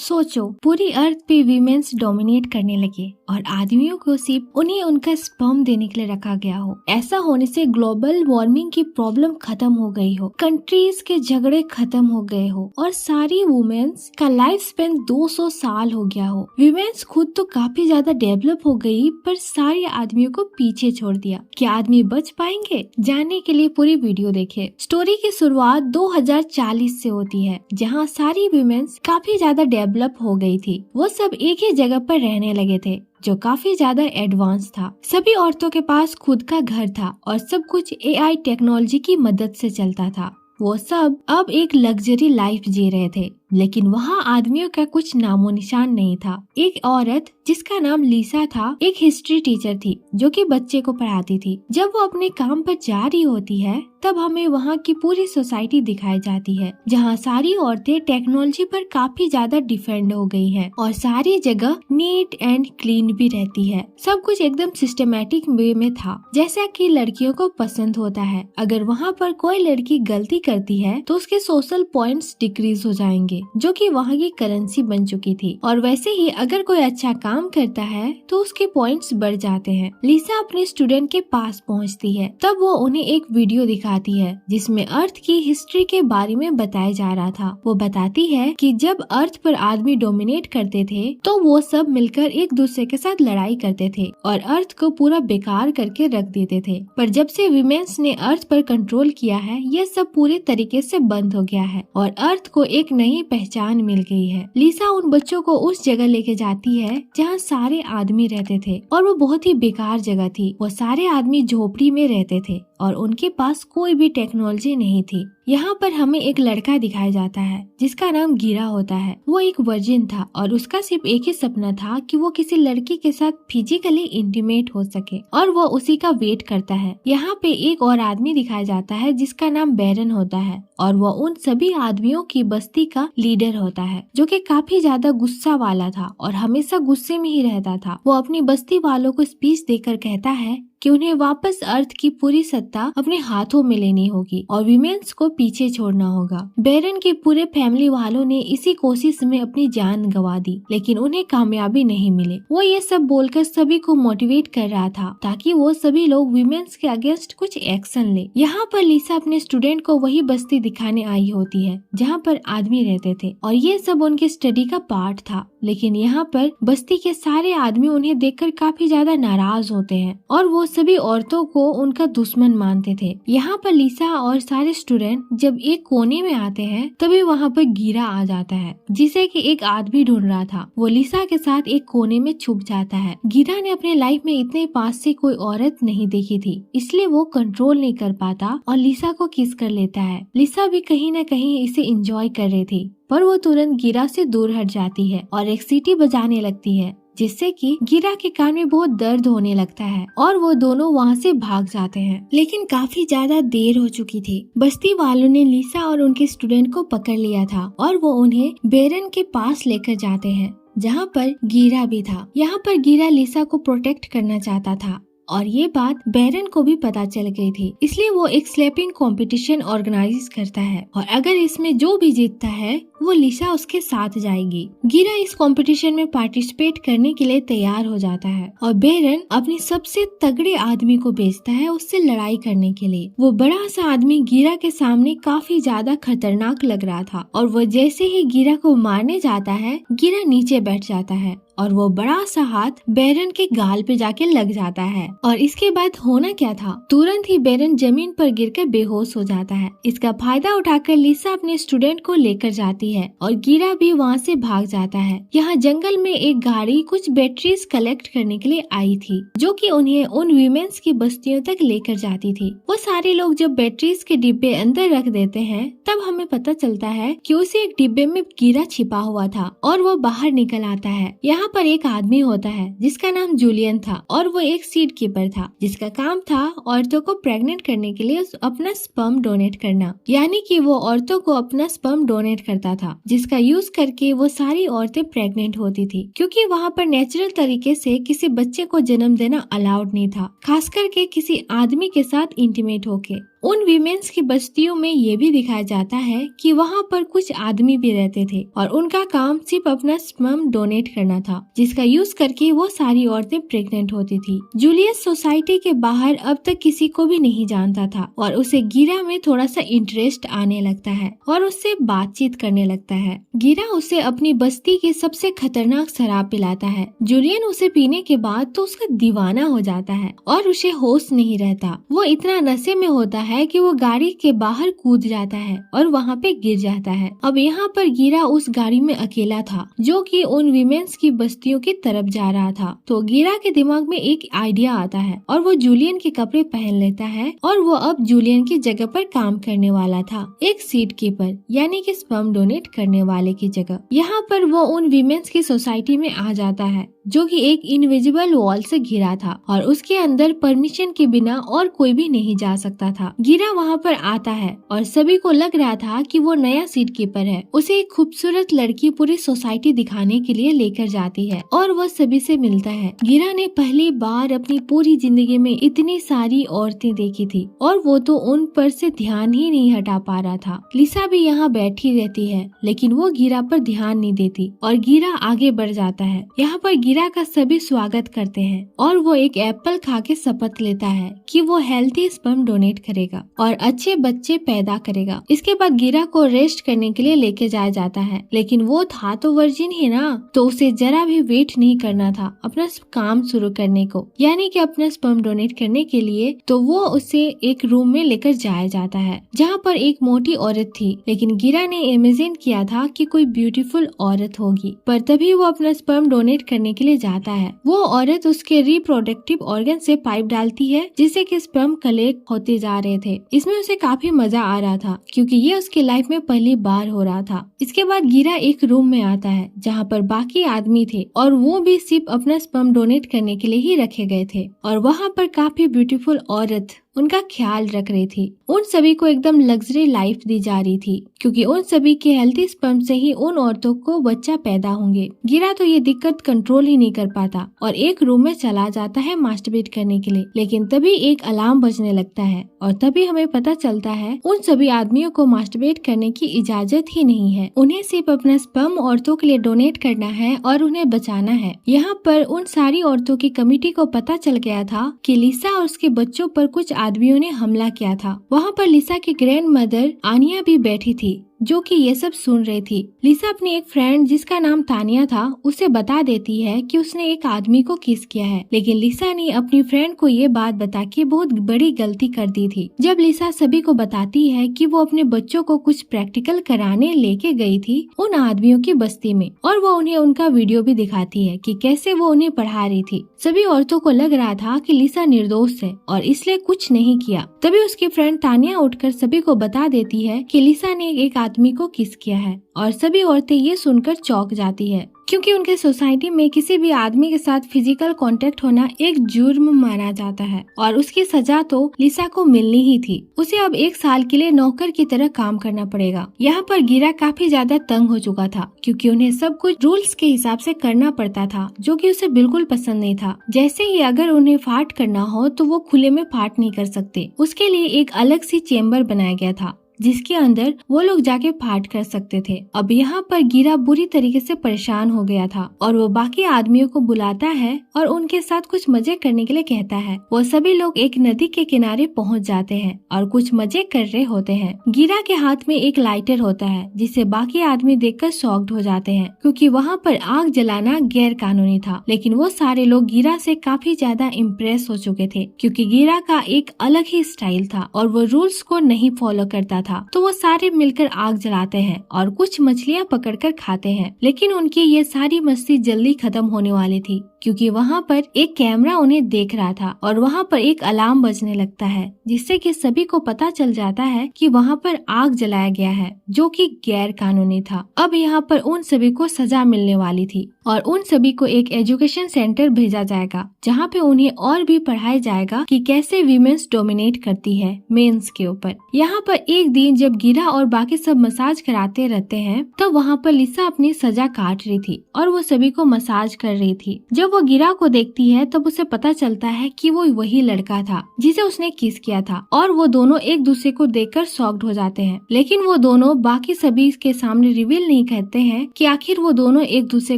सोचो, पूरी अर्थ पे वीमेंस डोमिनेट करने लगे और आदमियों को सिर्फ उन्हें उनका स्पर्म देने के लिए रखा गया हो। ऐसा होने से ग्लोबल वार्मिंग की प्रॉब्लम खत्म हो गई हो, कंट्रीज के झगड़े खत्म हो गए हो और सारी वुमेन्स का लाइफ स्पेन 200 साल हो गया हो। वीमेंस खुद तो काफी ज्यादा डेवलप हो गई, पर सारे आदमियों को पीछे छोड़ दिया। क्या आदमी बच पाएंगे? जानने के लिए पूरी वीडियो देखें। स्टोरी की शुरुआत 2040 से होती है, जहाँ सारी वुमेन्स काफी ज्यादा डेवलप हो गई थी। वो सब एक ही जगह पर रहने लगे थे जो काफी ज्यादा एडवांस था। सभी औरतों के पास खुद का घर था और सब कुछ एआई टेक्नोलॉजी की मदद से चलता था। वो सब अब एक लग्जरी लाइफ जी रहे थे, लेकिन वहाँ आदमियों का कुछ नामो निशान नहीं था। एक औरत जिसका नाम लीसा था, एक हिस्ट्री टीचर थी जो कि बच्चे को पढ़ाती थी। जब वो अपने काम पर जा रही होती है, तब हमें वहाँ की पूरी सोसाइटी दिखाई जाती है, जहाँ सारी औरतें टेक्नोलॉजी पर काफी ज्यादा डिपेंड हो गई हैं और सारी जगह नीट एंड क्लीन भी रहती है। सब कुछ एकदम सिस्टमेटिक वे में था, जैसा कि लड़कियों को पसंद होता है। अगर वहाँ पर कोई लड़की गलती करती है तो उसके सोशल पॉइंट्स डिक्रीज हो जाएंगे, जो कि वहाँ की करेंसी बन चुकी थी। और वैसे ही अगर कोई अच्छा काम करता है तो उसके पॉइंट्स बढ़ जाते हैं। लिसा अपने स्टूडेंट के पास पहुँचती है, तब वो उन्हें एक वीडियो दिखाती है जिसमें अर्थ की हिस्ट्री के बारे में बताया जा रहा था। वो बताती है कि जब अर्थ पर आदमी डोमिनेट करते थे तो वो सब मिलकर एक दूसरे के साथ लड़ाई करते थे और अर्थ को पूरा बेकार करके रख देते थे। पर जब से विमेंस ने अर्थ पर कंट्रोल किया है, ये सब पूरे तरीके से बंद हो गया है और अर्थ को एक नई पहचान मिल गई है। लिसा उन बच्चों को उस जगह लेके जाती है जहाँ सारे आदमी रहते थे और वो बहुत ही बेकार जगह थी। वो सारे आदमी झोपड़ी में रहते थे और उनके पास कोई भी टेक्नोलॉजी नहीं थी। यहाँ पर हमें एक लड़का दिखाया जाता है जिसका नाम गिरा होता है। वो एक वर्जिन था और उसका सिर्फ एक ही सपना था कि वो किसी लड़की के साथ फिजिकली इंटीमेट हो सके और वो उसी का वेट करता है। यहाँ पे एक और आदमी दिखाया जाता है जिसका नाम बैरन होता है और वो उन सभी आदमियों की बस्ती का लीडर होता है, जो कि काफी ज्यादा गुस्सा वाला था और हमेशा गुस्से में ही रहता था। वो अपनी बस्ती वालों को स्पीच देकर कहता है कि उन्हें वापस अर्थ की पूरी सत्ता अपने हाथों में लेनी होगी और विमेंस को पीछे छोड़ना होगा। बैरन के पूरे फैमिली वालों ने इसी कोशिश में अपनी जान गंवा दी, लेकिन उन्हें कामयाबी नहीं मिली। वो ये सब बोलकर सभी को मोटिवेट कर रहा था ताकि वो सभी लोग विमेंस के अगेंस्ट कुछ एक्शन ले। यहाँ पर लिसा अपने स्टूडेंट को वही बस्ती दिखाने आई होती है जहाँ पर आदमी रहते थे और ये सब उनके स्टडी का पार्ट था। लेकिन यहाँ पर बस्ती के सारे आदमी उन्हें देखकर काफी ज्यादा नाराज होते हैं और वो सभी औरतों को उनका दुश्मन मानते थे। यहाँ पर लिसा और सारे स्टूडेंट जब एक कोने में आते हैं, तभी वहाँ पर गिरा आ जाता है जिसे कि एक आदमी ढूंढ रहा था। वो लिसा के साथ एक कोने में छुप जाता है। गिरा ने अपने लाइफ में इतने पास से कोई औरत नहीं देखी थी, इसलिए वो कंट्रोल नहीं कर पाता और लिसा को किस कर लेता है। लिसा भी कहीं न कहीं इसे एंजॉय कर रही थी, पर वो तुरंत गिरा से दूर हट जाती है और एक सीटी बजाने लगती है, जिससे कि गिरा के कान में बहुत दर्द होने लगता है और वो दोनों वहाँ से भाग जाते हैं। लेकिन काफी ज्यादा देर हो चुकी थी। बस्ती वालों ने लिसा और उनके स्टूडेंट को पकड़ लिया था और वो उन्हें बैरन के पास लेकर जाते हैं, जहाँ पर गिरा भी था। यहाँ पर गिरा लिसा को प्रोटेक्ट करना चाहता था और ये बात बैरन को भी पता चल गई थी, इसलिए वो एक स्लैपिंग कंपटीशन ऑर्गेनाइज करता है और अगर इसमें जो भी जीतता है वो लिसा उसके साथ जाएगी। गिरा इस कंपटीशन में पार्टिसिपेट करने के लिए तैयार हो जाता है और बैरन अपनी सबसे तगड़े आदमी को भेजता है उससे लड़ाई करने के लिए। वो बड़ा सा आदमी गिरा के सामने काफी ज्यादा खतरनाक लग रहा था और वो जैसे ही गिरा को मारने जाता है, गिरा नीचे बैठ जाता है और वो बड़ा सा हाथ बैरन के गाल पे जाके लग जाता है। और इसके बाद होना क्या था, तुरंत ही बैरन जमीन पर गिरकर बेहोश हो जाता है। इसका फायदा उठाकर लिसा अपने स्टूडेंट को लेकर जाती है और गिरा भी वहाँ से भाग जाता है। यहाँ जंगल में एक गाड़ी कुछ बैटरीज कलेक्ट करने के लिए आई थी, जो कि उन्हें उन वीमेंस की बस्तियों तक लेकर जाती थी। वो सारे लोग जब बैटरीज के डिब्बे अंदर रख देते हैं, तब हमें पता चलता है कि उसे एक डिब्बे में गिरा छिपा हुआ था और वो बाहर निकल आता है। यहाँ पर एक आदमी होता है जिसका नाम जूलियन था और वो एक सीड कीपर था जिसका काम था औरतों को प्रेग्नेंट करने के लिए अपना स्पर्म डोनेट करना। यानी कि वो औरतों को अपना स्पर्म डोनेट करता था, जिसका यूज करके वो सारी औरतें प्रेग्नेंट होती थी, क्योंकि वहाँ पर नेचुरल तरीके से किसी बच्चे को जन्म देना अलाउड नहीं था, खास करके किसी आदमी के साथ इंटीमेट होके। उन वीमेंस की बस्तियों में ये भी दिखाया जाता है कि वहाँ पर कुछ आदमी भी रहते थे और उनका काम सिर्फ अपना स्पर्म डोनेट करना था, जिसका यूज करके वो सारी औरतें प्रेग्नेंट होती थी। जूलियस सोसाइटी के बाहर अब तक किसी को भी नहीं जानता था और उसे गिरा में थोड़ा सा इंटरेस्ट आने लगता है और उससे बातचीत करने लगता है। गिरा उसे अपनी बस्ती की सबसे खतरनाक शराब पिलाता है। जूलियन उसे पीने के बाद तो उसका दीवाना हो जाता है और उसे होश नहीं रहता। वो इतना नशे में होता है कि वो गाड़ी के बाहर कूद जाता है और वहाँ पे गिर जाता है। अब यहाँ पर गिरा उस गाड़ी में अकेला था जो कि उन वीमेंस की बस्तियों की तरफ जा रहा था। तो गिरा के दिमाग में एक आइडिया आता है और वो जूलियन के कपड़े पहन लेता है और वो अब जूलियन की जगह पर काम करने वाला था, एक सीड कीपर यानी कि स्पर्म डोनेट करने वाले की जगह। यहाँ पर वो उन वीमेंस की सोसाइटी में आ जाता है जो कि एक इनविजिबल वॉल से घिरा था और उसके अंदर परमिशन के बिना और कोई भी नहीं जा सकता था। गिरा वहाँ पर आता है और सभी को लग रहा था कि वो नया सीट कीपर है। उसे एक खूबसूरत लड़की पूरी सोसाइटी दिखाने के लिए लेकर जाती है और वो सभी से मिलता है। गिरा ने पहली बार अपनी पूरी जिंदगी में इतनी सारी औरतें देखी थी और वो तो उन पर से ध्यान ही नहीं हटा पा रहा था। लिसा भी यहाँ बैठी रहती है लेकिन वो गिरा पर ध्यान नहीं देती और गिरा आगे बढ़ जाता है। यहाँ पर गिरा का सभी स्वागत करते हैं और वो एक एप्पल खा के शपथ लेता है कि वो हेल्थी स्पर्म डोनेट करेगा और अच्छे बच्चे पैदा करेगा। इसके बाद गिरा को रेस्ट करने के लिए लेके जाया जाता है, लेकिन वो था तो वर्जिन ही ना, तो उसे जरा भी वेट नहीं करना था अपना काम शुरू करने को, यानी कि अपना स्पर्म डोनेट करने के लिए। तो वो उसे एक रूम में लेकर जाया जाता है जहाँ पर एक मोटी औरत थी, लेकिन गिरा ने इमेजिन किया था कि कोई ब्यूटीफुल औरत होगी। पर तभी वो अपना स्पर्म डोनेट करने के लिए जाता है। वो औरत उसके रिप्रोडक्टिव ऑर्गन से पाइप डालती है जिससे कि स्पर्म कलेक्ट होते जा रहे थे। इसमें उसे काफी मजा आ रहा था क्योंकि ये उसकी लाइफ में पहली बार हो रहा था। इसके बाद गिरा एक रूम में आता है जहाँ पर बाकी आदमी थे और वो भी सिर्फ अपना स्पर्म डोनेट करने के लिए ही रखे गए थे और वहाँ पर काफी ब्यूटीफुल औरत उनका ख्याल रख रही थी। उन सभी को एकदम लग्जरी लाइफ दी जा रही थी क्योंकि उन सभी के हेल्थी स्पर्म से ही उन औरतों को बच्चा पैदा होंगे। गिरा तो ये दिक्कत कंट्रोल ही नहीं कर पाता और एक रूम में चला जाता है मास्टरबेट करने के लिए, लेकिन तभी एक अलार्म बजने लगता है और तभी हमें पता चलता है उन सभी आदमियों को मास्टरबेट करने की इजाजत ही नहीं है। उन्हें सिर्फ अपना स्पर्म औरतों के लिए डोनेट करना है और उन्हें बचाना है। यहाँ पर उन सारी औरतों की कमेटी को पता चल गया था कि लिसा और उसके बच्चों पर कुछ आदमियों ने हमला किया था। वहाँ पर लिसा की ग्रैंड मदर आनिया भी बैठी थी जो कि ये सब सुन रही थी। लिसा अपनी एक फ्रेंड जिसका नाम तानिया था उसे बता देती है कि उसने एक आदमी को किस किया है, लेकिन लिसा ने अपनी फ्रेंड को ये बात बता के बहुत बड़ी गलती कर दी थी। जब लिसा सभी को बताती है कि वो अपने बच्चों को कुछ प्रैक्टिकल कराने लेके गई थी उन आदमियों की बस्ती में और वो उन्हें उनका वीडियो भी दिखाती है कि कैसे वो उन्हें पढ़ा रही थी। सभी औरतों को लग रहा था कि लिसा निर्दोष है और इसलिए कुछ नहीं किया। तभी उसकी फ्रेंड तानिया उठकर सभी को बता देती है कि लिसा ने एक आदमी को किस किया है और सभी औरतें ये सुनकर चौंक जाती है क्योंकि उनके सोसाइटी में किसी भी आदमी के साथ फिजिकल कांटेक्ट होना एक जुर्म माना जाता है और उसकी सजा तो लिसा को मिलनी ही थी। उसे अब 1 साल के लिए नौकर की तरह काम करना पड़ेगा। यहाँ पर गिरा काफी ज्यादा तंग हो चुका था क्योंकि उन्हें सब कुछ रूल्स के हिसाब से करना पड़ता था जो कि उसे बिल्कुल पसंद नहीं था। जैसे ही अगर उन्हें फाट करना हो तो वो खुले में फाट नहीं कर सकते। उसके लिए एक अलग सी चेम्बर बनाया गया था जिसके अंदर वो लोग जाके फाट कर सकते थे। अब यहाँ पर गिरा बुरी तरीके से परेशान हो गया था और वो बाकी आदमियों को बुलाता है और उनके साथ कुछ मजे करने के लिए कहता है। वो सभी लोग एक नदी के किनारे पहुँच जाते हैं और कुछ मजे कर रहे होते हैं। गिरा के हाथ में एक लाइटर होता है जिसे बाकी आदमी देखकर शॉक्ड हो जाते हैं क्योंकि वहाँ पर आग जलाना गैर कानूनी था, लेकिन वो सारे लोग गिरा से काफी ज्यादा इम्प्रेस हो चुके थे क्योंकि गिरा का एक अलग ही स्टाइल था और वो रूल्स को नहीं फॉलो करता था। तो वो सारे मिलकर आग जलाते हैं और कुछ मछलियाँ पकड़कर खाते हैं, लेकिन उनकी ये सारी मस्ती जल्दी खत्म होने वाली थी क्योंकि वहाँ पर एक कैमरा उन्हें देख रहा था और वहाँ पर एक अलार्म बजने लगता है जिससे कि सभी को पता चल जाता है कि वहाँ पर आग जलाया गया है जो कि गैर कानूनी था। अब यहाँ पर उन सभी को सजा मिलने वाली थी और उन सभी को एक एजुकेशन सेंटर भेजा जाएगा जहाँ पे उन्हें और भी पढ़ाया जाएगा कि कैसे वीमेंस डोमिनेट करती है मेंस के ऊपर। यहाँ पर एक दिन जब गिरा और बाकी सब मसाज कराते रहते हैं तो वहाँ पर लिसा अपनी सजा काट रही थी और वो सभी को मसाज कर रही थी। जब जब वो गिरा को देखती है तब उसे पता चलता है कि वो वही लड़का था जिसे उसने किस किया था और वो दोनों एक दूसरे को देखकर शॉक्ड हो जाते हैं। लेकिन वो दोनों बाकी सभी के सामने रिवील नहीं करते हैं कि आखिर वो दोनों एक दूसरे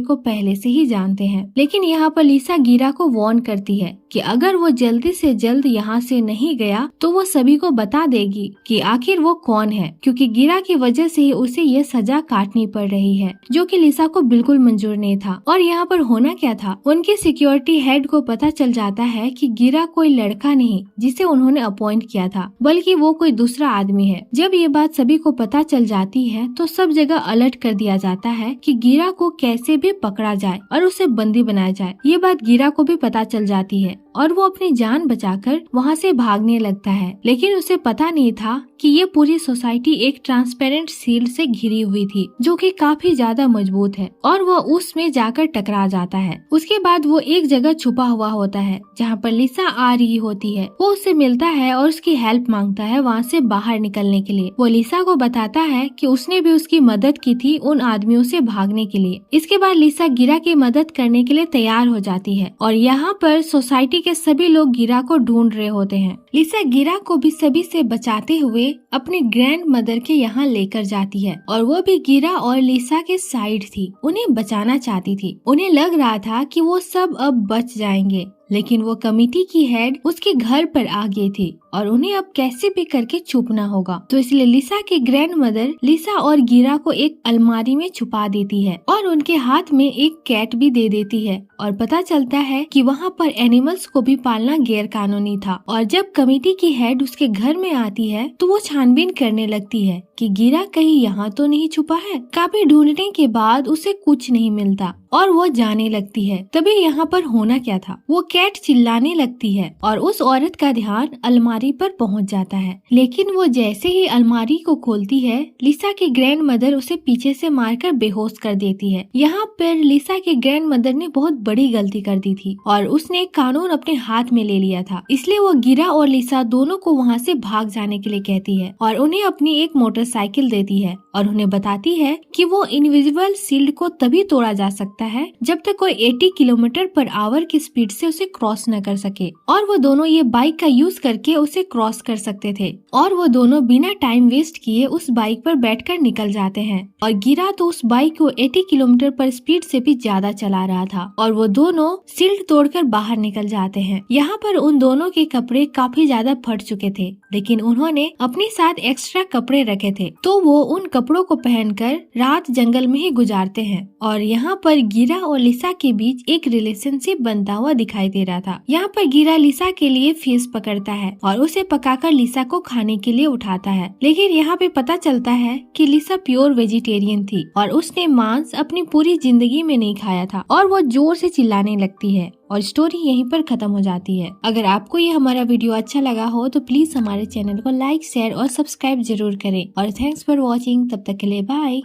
को पहले से ही जानते हैं। लेकिन यहाँ पर लिसा गिरा को वार्न करती है कि अगर वो जल्दी से जल्द यहाँ से नहीं गया तो वो सभी को बता देगी कि आखिर वो कौन है, क्योंकि गिरा की वजह से ही उसे ये सजा काटनी पड़ रही है, जो कि लिसा को बिल्कुल मंजूर नहीं था। और यहाँ पर होना क्या था, उनके सिक्योरिटी हेड को पता चल जाता है कि गिरा कोई लड़का नहीं जिसे उन्होंने अपॉइंट किया था, बल्कि वो कोई दूसरा आदमी है। जब ये बात सभी को पता चल जाती है तो सब जगह अलर्ट कर दिया जाता है कि गिरा को कैसे भी पकड़ा जाए और उसे बंदी बनाया जाए। ये बात गिरा को भी पता चल जाती है और वो अपनी जान बचाकर वहाँ से भागने लगता है। लेकिन उसे पता नहीं था कि ये पूरी सोसाइटी एक ट्रांसपेरेंट शील्ड से घिरी हुई थी, जो कि काफी ज्यादा मजबूत है, और वो उसमें जाकर टकरा जाता है। उसके बाद वो एक जगह छुपा हुआ होता है जहाँ पर लिसा आ रही होती है। वो उससे मिलता है और उसकी हेल्प मांगता है वहाँ से बाहर निकलने के लिए। वो लिसा को बताता है कि उसने भी उसकी मदद की थी उन आदमियों से भागने के लिए। इसके बाद लिसा गिरा की मदद करने के लिए तैयार हो जाती है और यहाँ पर सोसाइटी के सभी लोग गिरा को ढूंढ रहे होते हैं। लिसा गिरा को भी सभी से बचाते हुए अपनी ग्रैंड मदर के यहाँ लेकर जाती है और वो भी गिरा और लिसा के साइड थी, उन्हें बचाना चाहती थी। उन्हें लग रहा था कि वो सब अब बच जाएंगे, लेकिन वो कमिटी की हेड उसके घर पर आ गई थी और उन्हें अब कैसे भी करके छुपना होगा। तो इसलिए लिसा की ग्रैंड मदर लिसा और गिरा को एक अलमारी में छुपा देती है और उनके हाथ में एक कैट भी दे देती है और पता चलता है कि वहाँ पर एनिमल्स को भी पालना गैर कानूनी था। और जब कमिटी की हेड उसके घर में आती है तो वो छानबीन करने लगती है कि गिरा कहीं यहाँ तो नहीं छुपा है। काफी ढूंढने के बाद उसे कुछ नहीं मिलता और वो जाने लगती है। तभी यहाँ पर होना क्या था, वो कैट चिल्लाने लगती है और उस औरत का ध्यान अलमारी पर पहुँच जाता है। लेकिन वो जैसे ही अलमारी को खोलती है, लिसा की ग्रैंड मदर उसे पीछे से मारकर बेहोश कर देती है। यहाँ पर लिसा की ग्रैंड मदर ने बहुत बड़ी गलती कर दी थी और उसने कानून अपने हाथ में ले लिया था। इसलिए वो गिरा और लिसा दोनों को वहाँ से भाग जाने के लिए कहती है और उन्हें अपनी एक मोटरसाइकिल देती है और उन्हें बताती है कि वो इनविजिबल शील्ड को तभी तोड़ा जा सकता है जब तक कोई 80 किलोमीटर पर आवर की स्पीड से उसे क्रॉस न कर सके, और वो दोनों ये बाइक का यूज करके उसे क्रॉस कर सकते थे। और वो दोनों बिना टाइम वेस्ट किए उस बाइक पर बैठकर निकल जाते हैं और गिरा तो उस बाइक को 80 किलोमीटर पर स्पीड से भी ज्यादा चला रहा था और वो दोनों शील्ड तोड़कर बाहर निकल जाते हैं। यहाँ पर उन दोनों के कपड़े काफी ज्यादा फट चुके थे, लेकिन उन्होंने अपने साथ एक्स्ट्रा कपड़े रखे थे, तो वो उन कपड़ों को पहनकर रात जंगल में ही गुजारते हैं। और यहाँ पर गिरा और लिसा के बीच एक रिलेशनशिप बनता हुआ दिखाई दे रहा था। यहाँ पर गिरा लिसा के लिए फिश पकड़ता है और उसे पकाकर लिसा को खाने के लिए उठाता है। लेकिन यहाँ पे पता चलता है कि लिसा प्योर वेजिटेरियन थी और उसने मांस अपनी पूरी जिंदगी में नहीं खाया था और वो जोर से चिल्लाने लगती है और स्टोरी यहीं पर खत्म हो जाती है। अगर आपको ये हमारा वीडियो अच्छा लगा हो तो प्लीज हमारे चैनल को लाइक, शेयर और सब्सक्राइब जरूर करें और थैंक्स फॉर वॉचिंग। तब तक के लिए बाय।